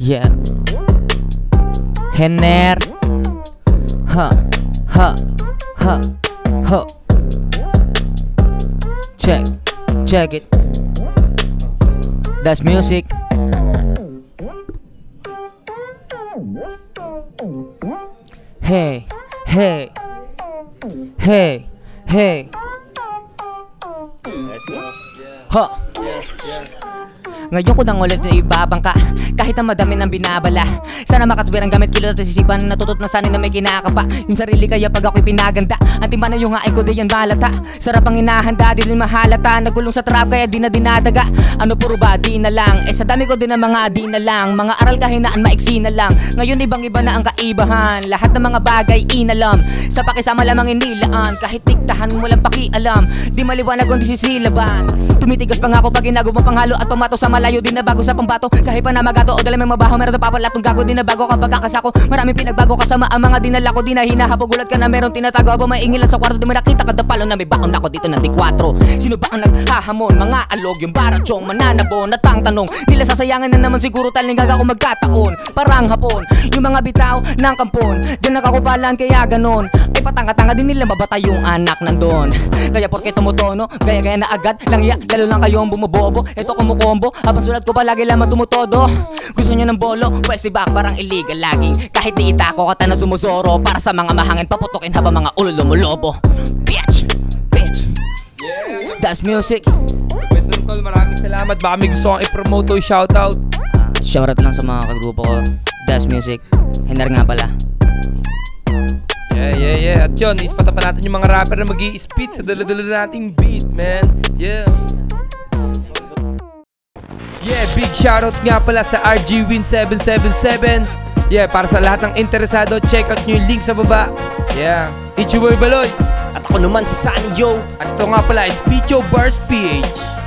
Yeah. Henner. Ha. Ha. Ha. Ha. Check it. That's music. Hey. Hey. Hey. Hey. Let's go. Ha. Ngayon ko nang ulit na ibabangka kahit na madami ng binabala. Sana makatwirang gamit kilot at isipan natutot na sanay na may kinakapa. Yung sarili kaya pag ako'y pinaganda ang timba na yung hain ko di yan balata. Sarap ang hinahanda di din mahalata. Nagulong sa trap kaya di na dinadaga. Ano puro ba di na lang. Sa dami ko din ng mga di na lang. Mga aral kahinaan maiksi na lang. Ngayon ibang iba na ang kaibahan. Lahat ng mga bagay inalam. Sa pakisama lamang inilaan. Kahit diktahan mo lang pakialam. Di maliwanag kung di sisilaban. Tumitigas pa nga ako pag ginagawa panghalo at pamato sa malayo. Di na bago sa pambato kahit pa na magato o dala may mabaho. Meron na papalatong gago. Di na bago kapag kakasako. Maraming pinagbago kasama ang mga dinala ko. Di na hinahabog gulat ka na meron tinatago. Aba maingilan sa kwarto. Di mo nakita kadapalo na may baon ako dito ng D4. Sino ba ang naghahamon? Mga alog yung baratsong mananabo. Natang tanong nila sasayangan na naman siguro taling gaga ko magkataon. Parang hapon yung mga bitaw ng kampon. Diyan nakakupalan kaya ganon. Ay patanga-tanga din nila mabata yung anak nandun. Kaya porke tumutono gaya-gaya na agad lang ya. Lalo lang kayong bumubobo. Ito kumukombo habang sulat ko palagi lamang tumutodo. Gusto nyo ng bolo? Pwes back parang illegal lagi. Kahit di itako kata na sumusoro. Para sa mga mahangin paputokin habang mga ulo lumulobo. Bitch! Yeah. That's music. Wait nun tol, maraming salamat. Baka may gusto kong i-promote o shoutout. Shoutout lang sa mga kagrupo ko. That's music. Henner nga pala. Yeah. At yun, ispata pa natin yung mga rapper na mag-i-spit sa dala-dala nating beat, man. Yeah, big shoutout nga pala sa RGWin777. Yeah, para sa lahat ng interesado, check out nyo yung link sa baba. Yeah, it's your boy Baloy. At ako naman si Sunny Yo. At ito nga pala is Picho Bars PH.